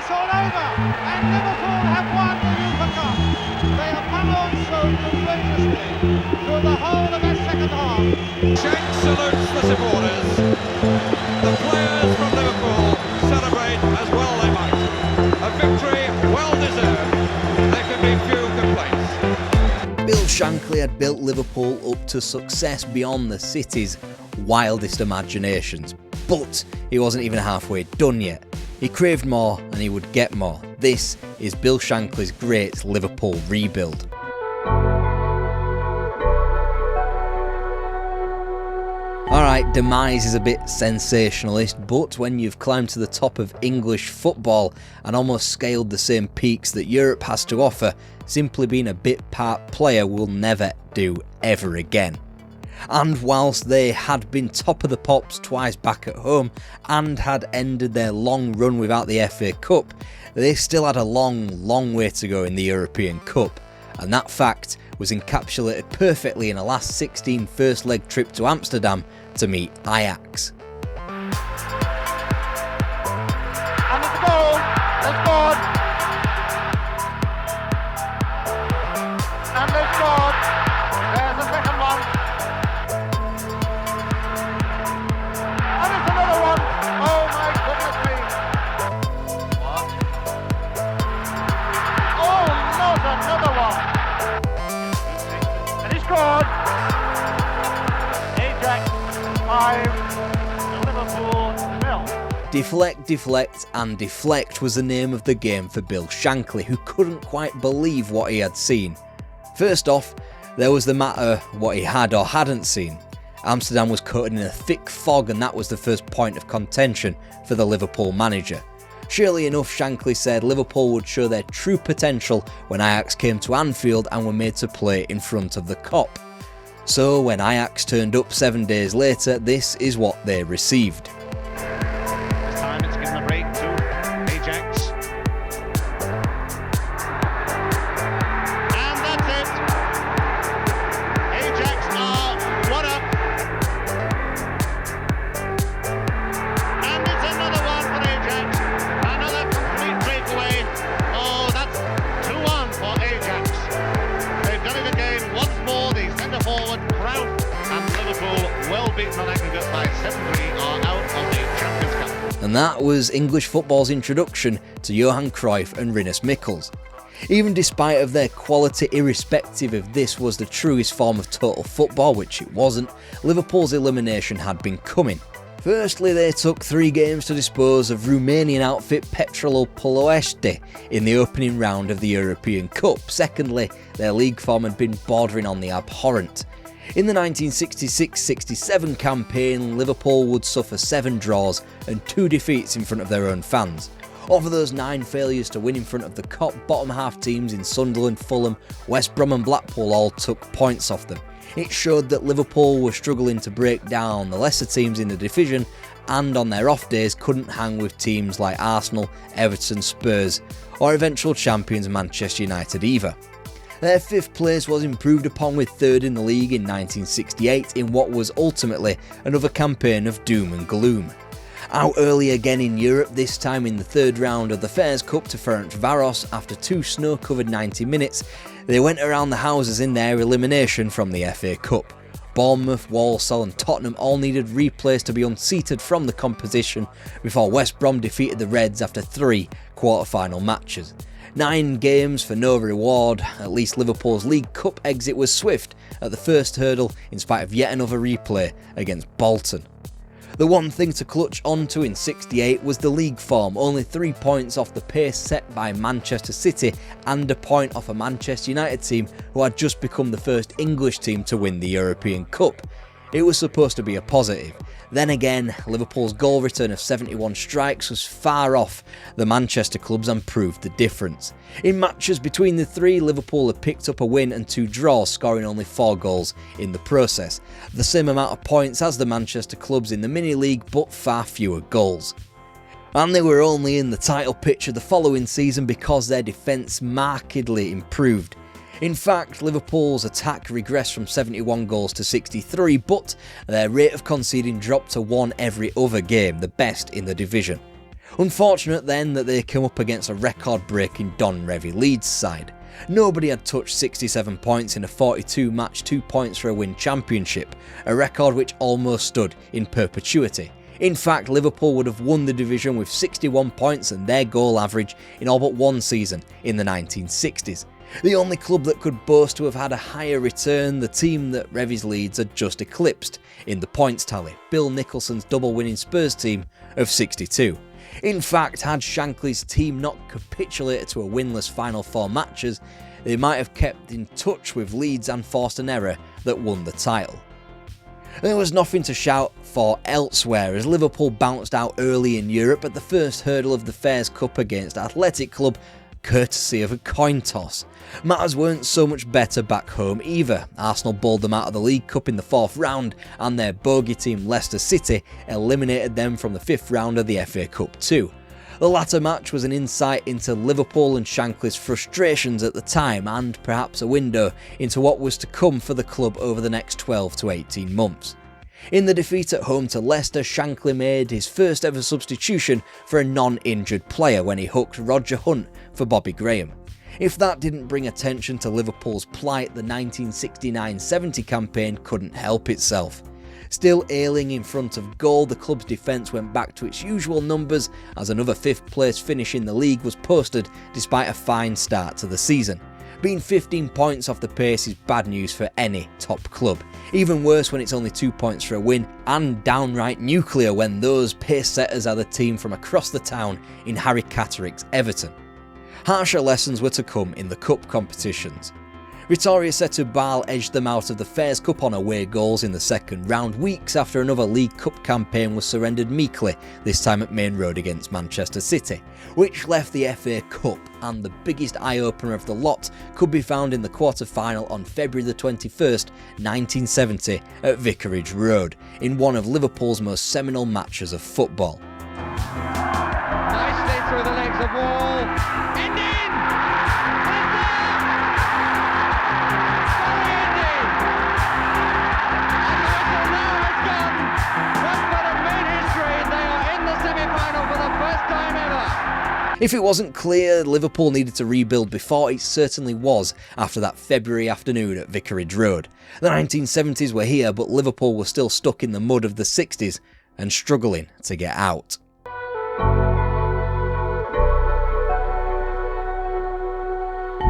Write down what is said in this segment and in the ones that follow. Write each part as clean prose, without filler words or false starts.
it's all over, and Liverpool have won the UEFA Cup. They have hung on so courageously through the whole of that second half. Shanks salutes the supporters. The players from Liverpool celebrate as well they might. A victory well deserved. There can be few complaints. Bill Shankly had built Liverpool up to success beyond the city's wildest imaginations. But he wasn't even halfway done yet. He craved more and he would get more. This is Bill Shankly's great Liverpool rebuild. Alright, Demise is a bit sensationalist, but when you've climbed to the top of English football and almost scaled the same peaks that Europe has to offer, simply being a bit part player will never do ever again. And whilst they had been top of the pops twice back at home and had ended their long run without the FA Cup, they still had a long way to go in the European Cup. And that fact was encapsulated perfectly in a last 16 first leg trip to Amsterdam to meet Ajax. And it's a goal. They've scored. And they've scored. There's the second one. And it's another one. Oh my goodness me. What? Oh, not another one. And he scored. Ajax 5, Liverpool 0. Deflect and deflect was the name of the game for Bill Shankly, who couldn't quite believe what he had seen. First off, there was the matter what he had or hadn't seen. Amsterdam was coated in a thick fog and that was the first point of contention for the Liverpool manager. Surely enough, Shankly said Liverpool would show their true potential when Ajax came to Anfield and were made to play in front of the Kop. So when Ajax turned up 7 days later, this is what they received. This time it's given a break to Ajax. And that's it. Ajax are 1 up. And it's another one for Ajax. Another complete breakaway. Oh, that's 2-1 for Ajax. They've done it again once more. The centre forward, Craved, and Liverpool, well beaten on aggregate by 7-3, are out of the Champions Cup. And that was English football's introduction to Johan Cruyff and Rinus Michels. Even despite of their quality, irrespective if this was the truest form of total football, which it wasn't, Liverpool's elimination had been coming. Firstly, they took 3 games to dispose of Romanian outfit Petrolul Ploiești in the opening round of the European Cup. Secondly, their league form had been bordering on the abhorrent. In the 1966-67 campaign, Liverpool would suffer 7 draws and 2 defeats in front of their own fans. Over those 9 failures to win in front of the Kop, bottom half teams in Sunderland, Fulham, West Brom and Blackpool all took points off them. It showed that Liverpool were struggling to break down the lesser teams in the division and on their off days couldn't hang with teams like Arsenal, Everton, Spurs or eventual champions Manchester United either. Their 5th place was improved upon with 3rd in the league in 1968 in what was ultimately another campaign of doom and gloom. Out early again in Europe, this time in the 3rd round of the Fairs Cup to Ferencvaros after 2 snow-covered 90 minutes, they went around the houses in their elimination from the FA Cup. Bournemouth, Walsall and Tottenham all needed replays to be unseated from the competition before West Brom defeated the Reds after 3 quarter-final matches. 9 games for no reward. At least Liverpool's League Cup exit was swift at the first hurdle in spite of yet another replay against Bolton. The one thing to clutch onto in 68 was the league form, only 3 points off the pace set by Manchester City and a point off a Manchester United team who had just become the first English team to win the European Cup. It was supposed to be a positive. Then again, Liverpool's goal return of 71 strikes was far off the Manchester clubs and proved the difference. In matches between the 3, Liverpool had picked up a win and 2 draws, scoring only 4 goals in the process. The same amount of points as the Manchester clubs in the mini-league, but far fewer goals. And they were only in the title picture the following season because their defence markedly improved. In fact, Liverpool's attack regressed from 71 goals to 63, but their rate of conceding dropped to 1 every other game, the best in the division. Unfortunate then that they came up against a record-breaking Don Revie Leeds side. Nobody had touched 67 points in a 42-match 2 points for a win championship, a record which almost stood in perpetuity. In fact, Liverpool would have won the division with 61 points and their goal average in all but one season in the 1960s. The only club that could boast to have had a higher return, the team that Revie's Leeds had just eclipsed in the points tally, Bill Nicholson's double-winning Spurs team of 62. In fact, had Shankly's team not capitulated to a winless final 4 matches, they might have kept in touch with Leeds and forced an error that won the title. There was nothing to shout for elsewhere as Liverpool bounced out early in Europe at the first hurdle of the Fairs Cup against Athletic Club, courtesy of a coin toss. Matters weren't so much better back home either. Arsenal bowled them out of the League Cup in the 4th round and their bogey team Leicester City eliminated them from the 5th round of the FA Cup too. The latter match was an insight into Liverpool and Shankly's frustrations at the time and perhaps a window into what was to come for the club over the next 12 to 18 months. In the defeat at home to Leicester, Shankly made his first ever substitution for a non-injured player when he hooked Roger Hunt for Bobby Graham. If that didn't bring attention to Liverpool's plight, the 1969-70 campaign couldn't help itself. Still ailing in front of goal, the club's defence went back to its usual numbers as another 5th place finish in the league was posted despite a fine start to the season. Being 15 points off the pace is bad news for any top club. Even worse when it's only 2 points for a win, and downright nuclear when those pace setters are the team from across the town in Harry Catterick's Everton. Harsher lessons were to come in the cup competitions. Vittoria Setúbal edged them out of the Fairs Cup on away goals in the 2nd round, weeks after another League Cup campaign was surrendered meekly, this time at Main Road against Manchester City, which left the FA Cup, and the biggest eye-opener of the lot could be found in the quarter-final on February the 21st, 1970 at Vicarage Road, in one of Liverpool's most seminal matches of football. Nicely through the legs of Wall, and in! If it wasn't clear Liverpool needed to rebuild before, it certainly was after that February afternoon at Vicarage Road. The 1970s were here, but Liverpool was still stuck in the mud of the 60s and struggling to get out.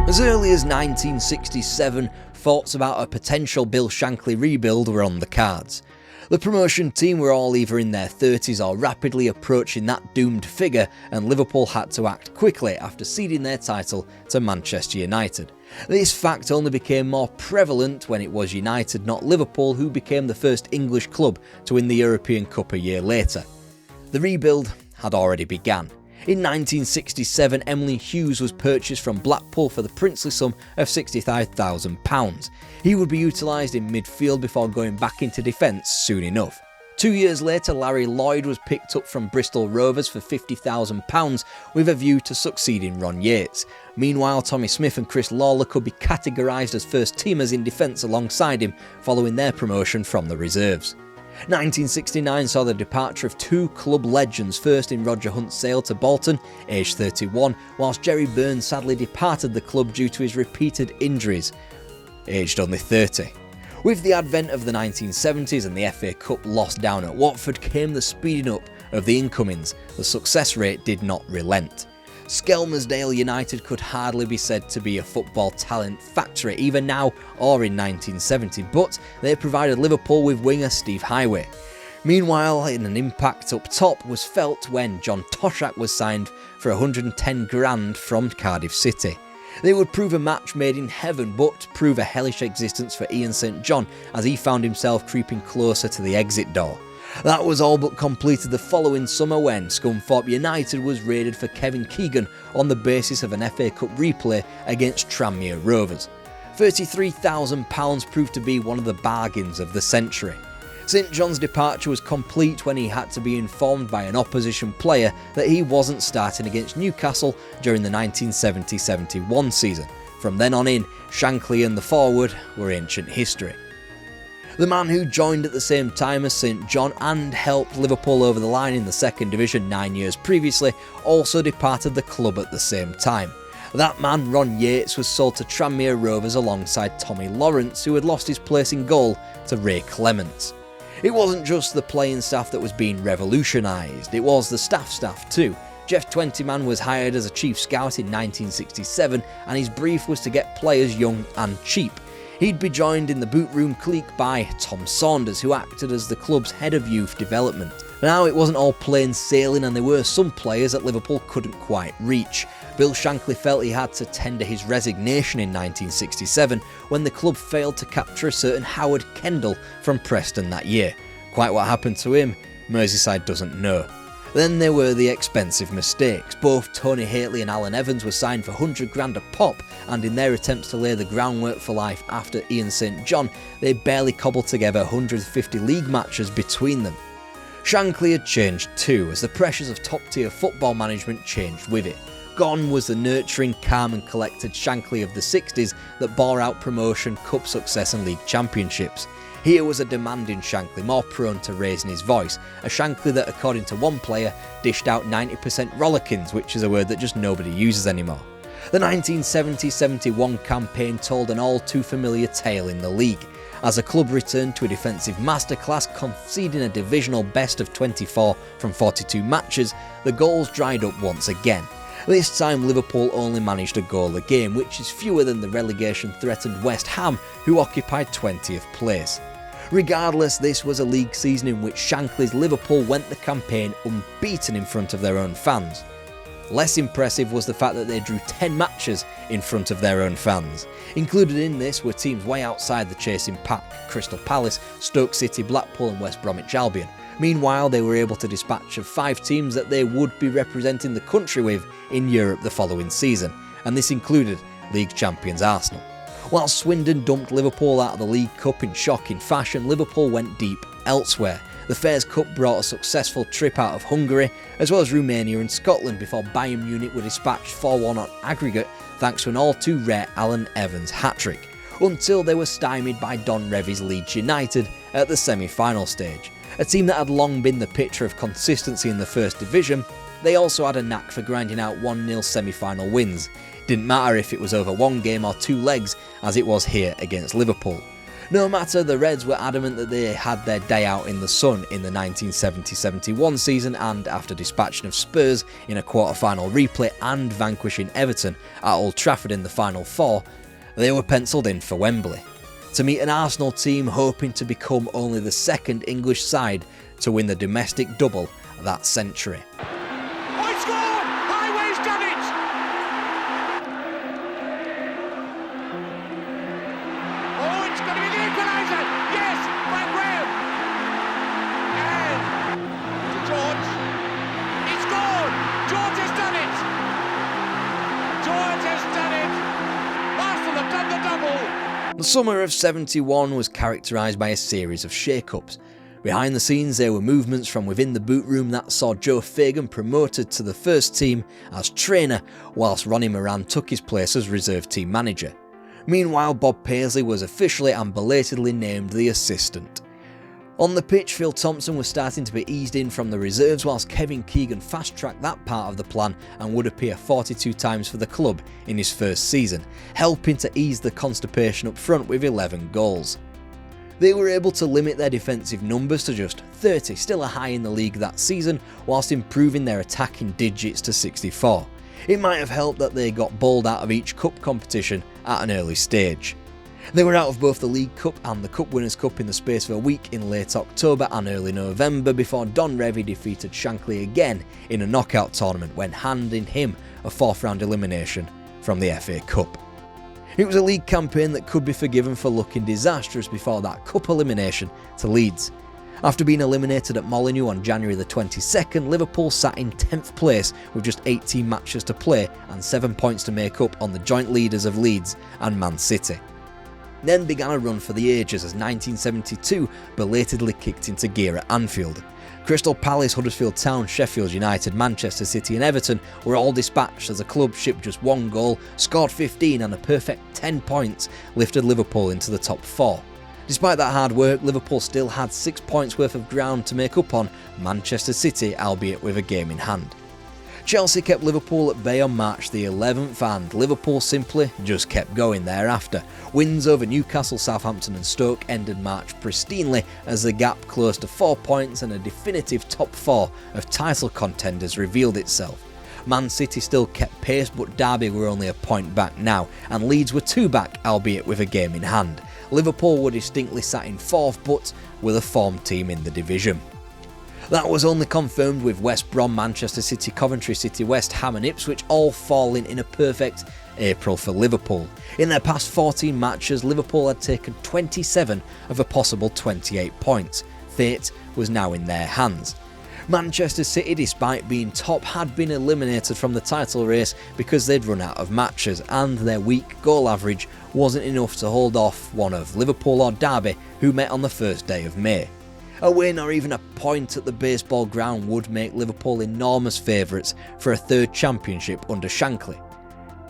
As early as 1967, thoughts about a potential Bill Shankly rebuild were on the cards. The promotion team were all either in their 30s or rapidly approaching that doomed figure, and Liverpool had to act quickly after ceding their title to Manchester United. This fact only became more prevalent when it was United, not Liverpool, who became the first English club to win the European Cup a year later. The rebuild had already begun. In 1967, Emlyn Hughes was purchased from Blackpool for the princely sum of £65,000. He would be utilised in midfield before going back into defence soon enough. 2 years later, Larry Lloyd was picked up from Bristol Rovers for £50,000 with a view to succeeding Ron Yates. Meanwhile, Tommy Smith and Chris Lawler could be categorised as first-teamers in defence alongside him following their promotion from the reserves. 1969 saw the departure of 2 club legends, first in Roger Hunt's sale to Bolton, aged 31, whilst Jerry Burns sadly departed the club due to his repeated injuries, aged only 30. With the advent of the 1970s and the FA Cup loss down at Watford came the speeding up of the incomings. The success rate did not relent. Skelmersdale United could hardly be said to be a football talent factory either now or in 1970, but they provided Liverpool with winger Steve Highway. Meanwhile, an impact up top was felt when John Toshak was signed for $110,000 from Cardiff City. They would prove a match made in heaven, but prove a hellish existence for Ian St John as he found himself creeping closer to the exit door. That was all but completed the following summer when Scunthorpe United was raided for Kevin Keegan on the basis of an FA Cup replay against Tranmere Rovers. £33,000 proved to be one of the bargains of the century. St John's departure was complete when he had to be informed by an opposition player that he wasn't starting against Newcastle during the 1970-71 season. From then on in, Shankly and the forward were ancient history. The man who joined at the same time as St John and helped Liverpool over the line in the second division 9 years previously also departed the club at the same time. That man, Ron Yates, was sold to Tranmere Rovers alongside Tommy Lawrence, who had lost his place in goal to Ray Clements. It wasn't just the playing staff that was being revolutionised, it was the staff too. Jeff Twentyman was hired as a chief scout in 1967 and his brief was to get players young and cheap. He'd be joined in the boot room clique by Tom Saunders, who acted as the club's head of youth development. Now, it wasn't all plain sailing and there were some players that Liverpool couldn't quite reach. Bill Shankly felt he had to tender his resignation in 1967 when the club failed to capture a certain Howard Kendall from Preston that year. Quite what happened to him, Merseyside doesn't know. Then there were the expensive mistakes. Both Tony Hateley and Alan Evans were signed for $100,000 a pop, and in their attempts to lay the groundwork for life after Ian St John, they barely cobbled together 150 league matches between them. Shankly had changed too, as the pressures of top-tier football management changed with it. Gone was the nurturing, calm and collected Shankly of the 60s that bore out promotion, cup success and league championships. Here was a demanding Shankly, more prone to raising his voice, a Shankly that, according to one player, dished out 90% rollickins, which is a word that just nobody uses anymore. The 1970-71 campaign told an all too familiar tale in the league, as the club returned to a defensive masterclass, conceding a divisional best of 24 from 42 matches. The goals dried up once again. This time Liverpool only managed a goal a game, which is fewer than the relegation-threatened West Ham, who occupied 20th place. Regardless, this was a league season in which Shankly's Liverpool went the campaign unbeaten in front of their own fans. Less impressive was the fact that they drew 10 matches in front of their own fans. Included in this were teams way outside the chasing pack: Crystal Palace, Stoke City, Blackpool and West Bromwich Albion. Meanwhile, they were able to dispatch of 5 teams that they would be representing the country with in Europe the following season, and this included league champions Arsenal. While Swindon dumped Liverpool out of the League Cup in shocking fashion, Liverpool went deep elsewhere. The Fairs Cup brought a successful trip out of Hungary, as well as Romania and Scotland, before Bayern Munich were dispatched 4-1 on aggregate thanks to an all-too-rare Alan Evans hat-trick, until they were stymied by Don Revie's Leeds United at the semi-final stage. A team that had long been the picture of consistency in the First Division, they also had a knack for grinding out 1-0 semi-final wins. Didn't matter if it was over one game or 2 legs, as it was here against Liverpool. No matter, the Reds were adamant that they had their day out in the sun in the 1970-71 season, and after dispatching of Spurs in a quarter-final replay and vanquishing Everton at Old Trafford in the Final Four, they were pencilled in for Wembley, to meet an Arsenal team hoping to become only the second English side to win the domestic double that century. The summer of 71 was characterised by a series of shake-ups. Behind the scenes, there were movements from within the boot room that saw Joe Fagan promoted to the first team as trainer, whilst Ronnie Moran took his place as reserve team manager. Meanwhile, Bob Paisley was officially and belatedly named the assistant. On the pitch, Phil Thompson was starting to be eased in from the reserves, whilst Kevin Keegan fast-tracked that part of the plan and would appear 42 times for the club in his first season, helping to ease the constipation up front with 11 goals. They were able to limit their defensive numbers to just 30, still a high in the league that season, whilst improving their attacking digits to 64. It might have helped that they got bowled out of each cup competition at an early stage. They were out of both the League Cup and the Cup Winners' Cup in the space of a week in late October and early November, before Don Revie defeated Shankly again in a knockout tournament when handing him a 4th round elimination from the FA Cup. It was a league campaign that could be forgiven for looking disastrous before that cup elimination to Leeds. After being eliminated at Molineux on January the 22nd, Liverpool sat in 10th place with just 18 matches to play and 7 points to make up on the joint leaders of Leeds and Man City. Then began a run for the ages as 1972 belatedly kicked into gear at Anfield. Crystal Palace, Huddersfield Town, Sheffield United, Manchester City and Everton were all dispatched as the club shipped just 1 goal, scored 15 and a perfect 10 points lifted Liverpool into the top 4. Despite that hard work, Liverpool still had 6 points worth of ground to make up on Manchester City, albeit with a game in hand. Chelsea kept Liverpool at bay on March the 11th and Liverpool simply just kept going thereafter. Wins over Newcastle, Southampton and Stoke ended March pristinely as the gap close to 4 points and a definitive top 4 of title contenders revealed itself. Man City still kept pace, but Derby were only a point back now and Leeds were 2 back, albeit with a game in hand. Liverpool were distinctly sat in 4th but were the form team in the division. That was only confirmed with West Brom, Manchester City, Coventry City, West Ham and Ipswich all falling in a perfect April for Liverpool. In their past 14 matches, Liverpool had taken 27 of a possible 28 points. Fate was now in their hands. Manchester City, despite being top, had been eliminated from the title race because they'd run out of matches and their weak goal average wasn't enough to hold off one of Liverpool or Derby, who met on the first day of May. A win or even a point at the baseball ground would make Liverpool enormous favourites for a third championship under Shankly.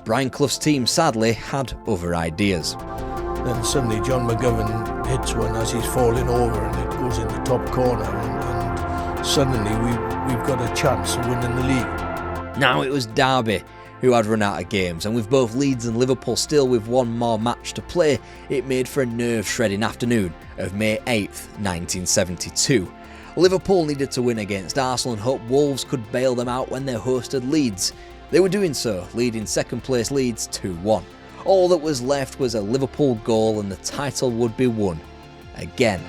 Brian Clough's team sadly had other ideas. Then suddenly John McGovern hits one as he's falling over and it goes in the top corner and suddenly we've got a chance of winning the league. Now it was Derby who had run out of games, and with both Leeds and Liverpool still with one more match to play, it made for a nerve-shredding afternoon of May 8th, 1972. Liverpool needed to win against Arsenal and hope Wolves could bail them out when they hosted Leeds. They were doing so, leading second place Leeds 2-1. All that was left was a Liverpool goal and the title would be won again.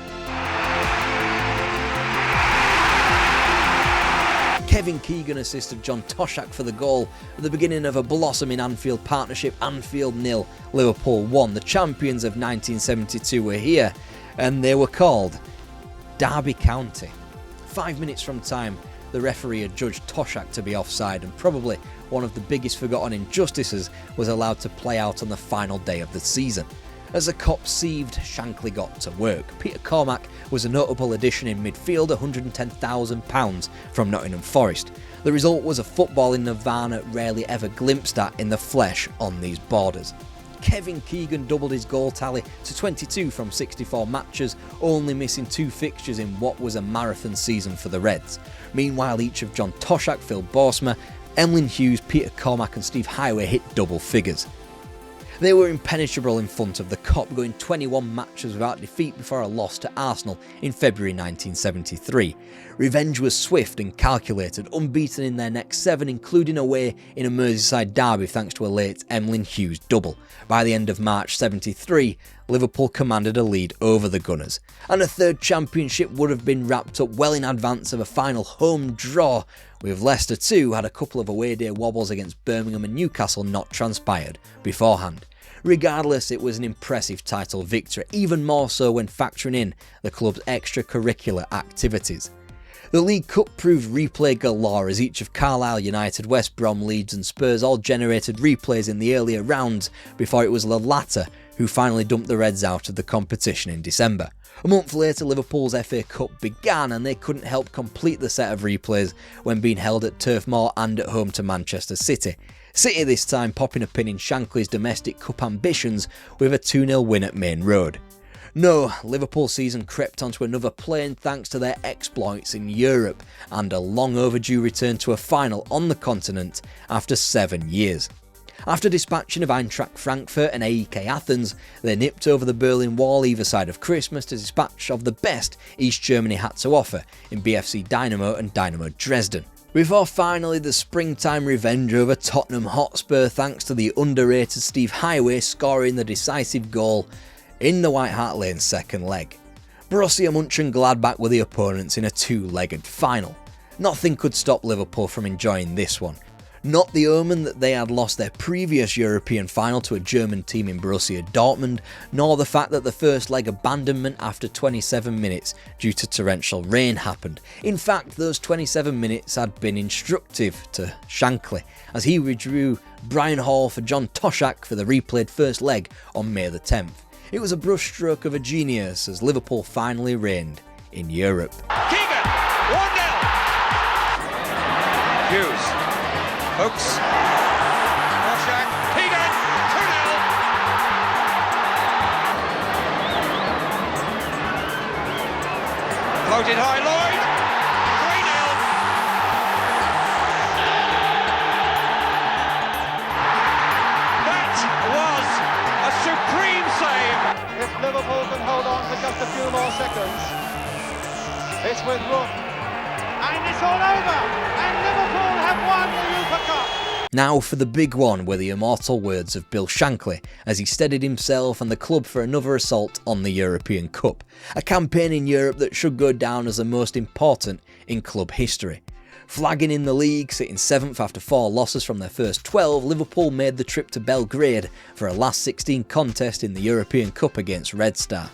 Kevin Keegan assisted John Toshak for the goal at the beginning of a blossoming Anfield partnership. Anfield 0, Liverpool 1. The champions of 1972 were here and they were called Derby County. 5 minutes from time, the referee had judged Toshak to be offside and probably one of the biggest forgotten injustices was allowed to play out on the final day of the season. As the cop seethed, Shankly got to work. Peter Cormack was a notable addition in midfield, £110,000 from Nottingham Forest. The result was a footballing nirvana rarely ever glimpsed at in the flesh on these borders. Kevin Keegan doubled his goal tally to 22 from 64 matches, only missing 2 fixtures in what was a marathon season for the Reds. Meanwhile, each of John Toshak, Phil Borsma, Emlyn Hughes, Peter Cormack and Steve Highway hit double figures. They were impenetrable in front of the Cop, going 21 matches without defeat before a loss to Arsenal in February 1973. Revenge was swift and calculated, unbeaten in their next 7, including away in a Merseyside derby thanks to a late Emlyn Hughes double. By the end of March 73, Liverpool commanded a lead over the Gunners, and a third championship would have been wrapped up well in advance of a final home draw, with Leicester too had a couple of away day wobbles against Birmingham and Newcastle not transpired beforehand. Regardless, it was an impressive title victory, even more so when factoring in the club's extracurricular activities. The League Cup proved replay galore as each of Carlisle, United, West Brom, Leeds and Spurs all generated replays in the earlier rounds before it was the latter who finally dumped the Reds out of the competition in December. A month later, Liverpool's FA Cup began and they couldn't help complete the set of replays when being held at Turf Moor and at home to Manchester City. City this time popping a pin in Shankly's domestic cup ambitions with a 2-0 win at Main Road. No, Liverpool's season crept onto another plane thanks to their exploits in Europe and a long overdue return to a final on the continent after 7 years. After dispatching of Eintracht Frankfurt and AEK Athens, they nipped over the Berlin Wall either side of Christmas to dispatch of the best East Germany had to offer in BFC Dynamo and Dynamo Dresden. Before finally the springtime revenge over Tottenham Hotspur thanks to the underrated Steve Highway scoring the decisive goal in the White Hart Lane second leg. Borussia Mönchengladbach were the opponents in a 2-legged final. Nothing could stop Liverpool from enjoying this one. Not the omen that they had lost their previous European final to a German team in Borussia Dortmund, nor the fact that the first leg abandonment after 27 minutes due to torrential rain happened. In fact, those 27 minutes had been instructive to Shankly, as he withdrew Brian Hall for John Toshak for the replayed first leg on May the 10th. It was a brushstroke of a genius as Liverpool finally reigned in Europe. Keegan, 1-0. Hughes. Hooks. Toshak. Keegan. 2-0. Floated high, Lloyd. 3-0. That was a supreme save. If Liverpool can hold on for just a few more seconds, it's with Rook. And it's all over. And Liverpool have won the UEFA Cup. Now for the big one were the immortal words of Bill Shankly as he steadied himself and the club for another assault on the European Cup, a campaign in Europe that should go down as the most important in club history. Flagging in the league, sitting 7th after 4 losses from their first 12, Liverpool made the trip to Belgrade for a last 16 contest in the European Cup against Red Star.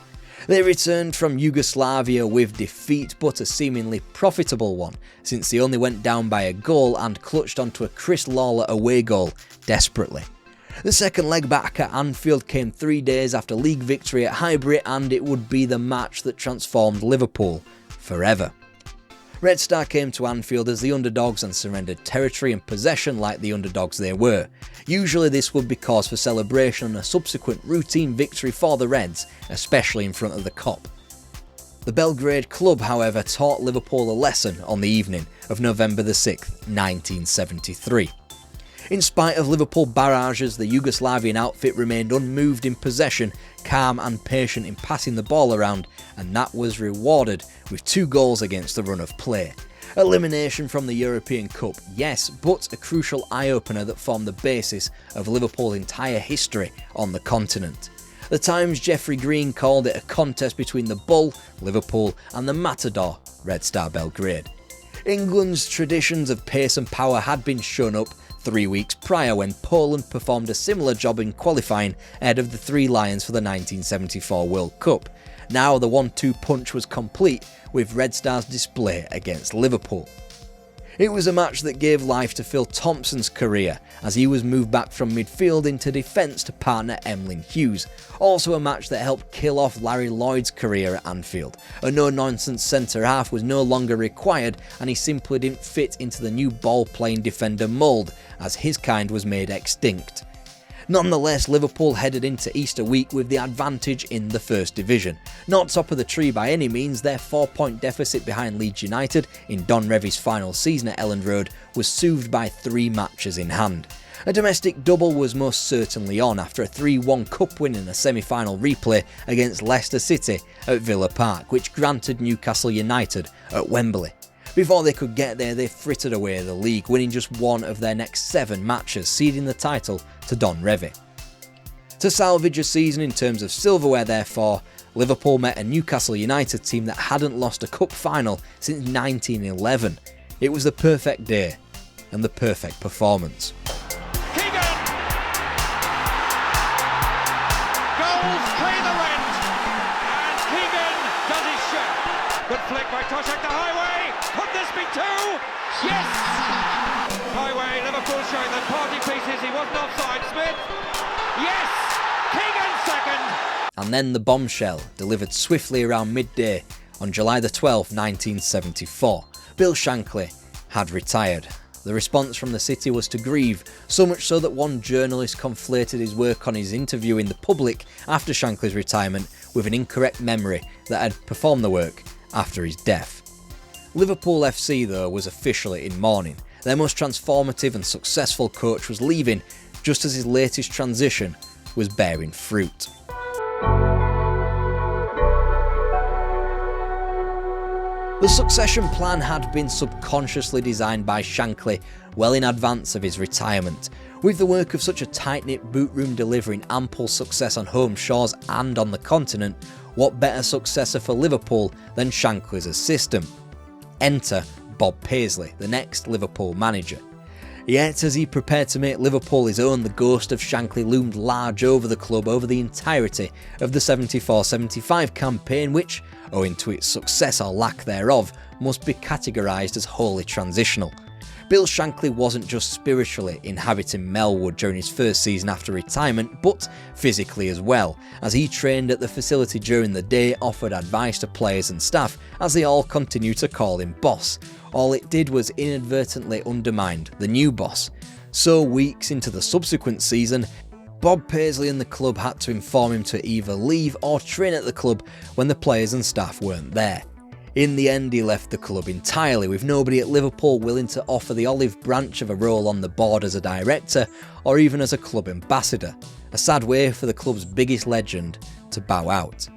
They returned from Yugoslavia with defeat, but a seemingly profitable one, since they only went down by a goal and clutched onto a Chris Lawler away goal desperately. The second leg back at Anfield came 3 days after league victory at Highbury, and it would be the match that transformed Liverpool forever. Red Star came to Anfield as the underdogs and surrendered territory and possession like the underdogs they were. Usually this would be cause for celebration and a subsequent routine victory for the Reds, especially in front of the Kop. The Belgrade club, however, taught Liverpool a lesson on the evening of November the 6th, 1973. In spite of Liverpool barrages, the Yugoslavian outfit remained unmoved in possession, calm and patient in passing the ball around, and that was rewarded with 2 goals against the run of play. Elimination from the European Cup, yes, but a crucial eye-opener that formed the basis of Liverpool's entire history on the continent. The Times' Geoffrey Green called it a contest between the Bull, Liverpool, and the Matador, Red Star Belgrade. England's traditions of pace and power had been shown up 3 weeks prior when Poland performed a similar job in qualifying ahead of the Three Lions for the 1974 World Cup. Now the 1-2 punch was complete with Red Star's display against Liverpool. It was a match that gave life to Phil Thompson's career as he was moved back from midfield into defence to partner Emlyn Hughes. Also a match that helped kill off Larry Lloyd's career at Anfield. A no-nonsense centre-half was no longer required and he simply didn't fit into the new ball-playing defender mould as his kind was made extinct. Nonetheless, Liverpool headed into Easter week with the advantage in the First Division. Not top of the tree by any means, their 4-point deficit behind Leeds United in Don Revie's final season at Elland Road was soothed by 3 matches in hand. A domestic double was most certainly on after a 3-1 cup win in a semi-final replay against Leicester City at Villa Park, which granted Newcastle United at Wembley. Before they could get there, they frittered away the league, winning just 1 of their next 7 matches, ceding the title to Don Revie. To salvage a season in terms of silverware, therefore, Liverpool met a Newcastle United team that hadn't lost a cup final since 1911. It was the perfect day and the perfect performance. Keegan! Goals pay the rent, and Keegan does his share. Good flick by Toshak to Highway. Could this be 2? Yes! Highway, Liverpool showing the party pieces. He wasn't offside. Smith. Yes! Keegan second. And then the bombshell, delivered swiftly around midday on July the 12th, 1974. Bill Shankly had retired. The response from the city was to grieve, so much so that one journalist conflated his work on his interview in the public after Shankly's retirement with an incorrect memory that had performed the work after his death. Liverpool FC, though, was officially in mourning. Their most transformative and successful coach was leaving, just as his latest transition was bearing fruit. The succession plan had been subconsciously designed by Shankly well in advance of his retirement. With the work of such a tight-knit boot room delivering ample success on home shores and on the continent, what better successor for Liverpool than Shankly's system? Enter Bob Paisley, the next Liverpool manager. Yet as he prepared to make Liverpool his own, the ghost of Shankly loomed large over the club over the entirety of the 74-75 campaign, which, owing to its success or lack thereof, must be categorised as wholly transitional. Bill Shankly wasn't just spiritually inhabiting Melwood during his first season after retirement, but physically as well, as he trained at the facility during the day, offered advice to players and staff as they all continued to call him boss. All it did was inadvertently undermine the new boss. So weeks into the subsequent season, Bob Paisley and the club had to inform him to either leave or train at the club when the players and staff weren't there. In the end, he left the club entirely, with nobody at Liverpool willing to offer the olive branch of a role on the board as a director or even as a club ambassador. A sad way for the club's biggest legend to bow out.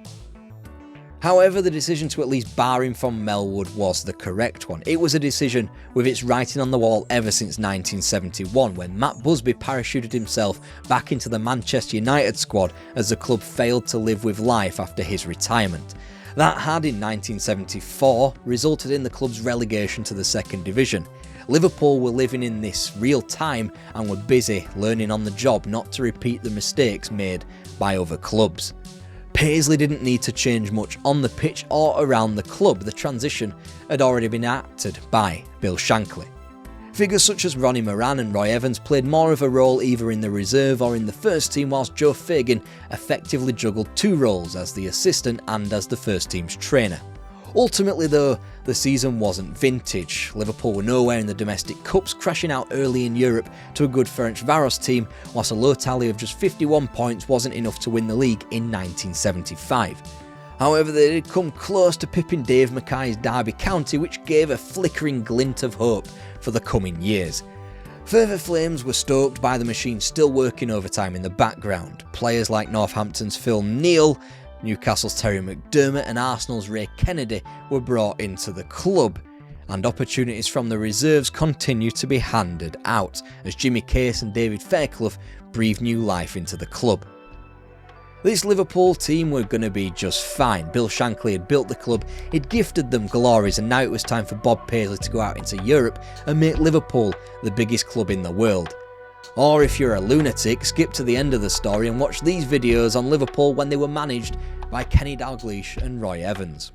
However, the decision to at least bar him from Melwood was the correct one. It was a decision with its writing on the wall ever since 1971, when Matt Busby parachuted himself back into the Manchester United squad as the club failed to live with life after his retirement. That had, in 1974, resulted in the club's relegation to the second division. Liverpool were living in this real time and were busy learning on the job not to repeat the mistakes made by other clubs. Paisley didn't need to change much on the pitch or around the club. The transition had already been acted by Bill Shankly. Figures such as Ronnie Moran and Roy Evans played more of a role either in the reserve or in the first team, whilst Joe Fagan effectively juggled two roles as the assistant and as the first team's trainer. Ultimately though, the season wasn't vintage. Liverpool were nowhere in the domestic cups, crashing out early in Europe to a good Ferencvaros team, whilst a low tally of just 51 points wasn't enough to win the league in 1975. However, they did come close to pipping Dave Mackay's Derby County, which gave a flickering glint of hope for the coming years. Further flames were stoked by the machine still working overtime in the background. Players like Northampton's Phil Neal, Newcastle's Terry McDermott and Arsenal's Ray Kennedy were brought into the club, and opportunities from the reserves continued to be handed out as Jimmy Case and David Fairclough breathed new life into the club. This Liverpool team were going to be just fine. Bill Shankly had built the club, he'd gifted them glories, and now it was time for Bob Paisley to go out into Europe and make Liverpool the biggest club in the world. Or if you're a lunatic, skip to the end of the story and watch these videos on Liverpool when they were managed by Kenny Dalglish and Roy Evans.